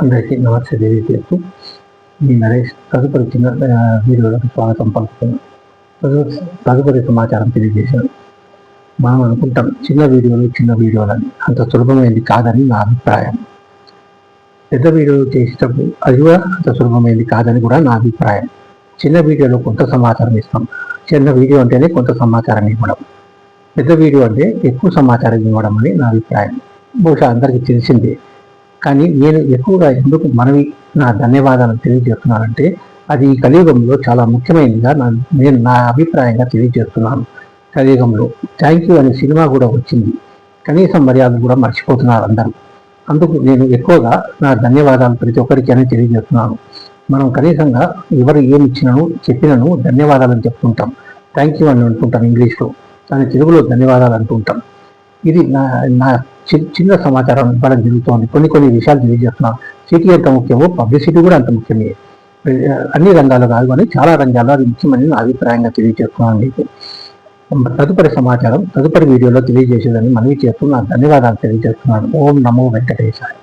అందరికీ నమస్తే తెలియజేస్తూ మీ నరేష్ తదుపరి చిన్న వీడియోలకు స్వాగతం పలుకుతున్నాను. తదుపరి సమాచారం తెలియజేశాను. మనం అనుకుంటాం చిన్న వీడియోలని అంత సులభమైంది కాదని నా అభిప్రాయం. పెద్ద వీడియోలు చేసేటప్పుడు అది కూడా అంత సులభమైంది కాదని కూడా నా అభిప్రాయం. చిన్న వీడియోలో కొంత సమాచారం ఇస్తాం. చిన్న వీడియో అంటేనే కొంత సమాచారం ఇవ్వడం, పెద్ద వీడియో అంటే ఎక్కువ సమాచారం ఇవ్వడం అని నా అభిప్రాయం. బహుశా అందరికీ తెలిసిందే. కానీ నేను ఎక్కువగా ఎందుకు నా ధన్యవాదాలను తెలియజేస్తున్నానంటే అది ఈ కలియుగంలో చాలా ముఖ్యమైనదిగా నేను నా అభిప్రాయంగా తెలియజేస్తున్నాను. కలియుగంలో థ్యాంక్ యూ అనే సినిమా కూడా వచ్చింది. కనీసం మర్యాదలు కూడా మర్చిపోతున్నారు అందరూ. అందుకు నేను ఎక్కువగా నా ధన్యవాదాలు ప్రతి ఒక్కరికి అని తెలియజేస్తున్నాను. మనం కనీసంగా ఎవరు ఏమి ఇచ్చినను చెప్పినను ధన్యవాదాలని చెప్తుంటాం. థ్యాంక్ యూ అని అంటుంటాం ఇంగ్లీష్లో, కానీ తెలుగులో ధన్యవాదాలు అంటుంటాం. ఇది నా చిన్న సమాచారం ఇవ్వడం జరుగుతోంది. కొన్ని విషయాలు తెలియజేస్తున్నాను. సిటీ ఎంత ముఖ్యమో పబ్లిసిటీ కూడా అంత ముఖ్యమే. అన్ని రంగాల్లో కాదు కానీ చాలా రంగాల్లో అది ముఖ్యమని నా అభిప్రాయంగా తెలియజేస్తున్నాను. మీకు తదుపరి సమాచారం తదుపరి వీడియోలో తెలియజేసేదని మనవి చేస్తూ నా ధన్యవాదాలు తెలియజేస్తున్నాను. ఓం నమో వెంకటేశాయ.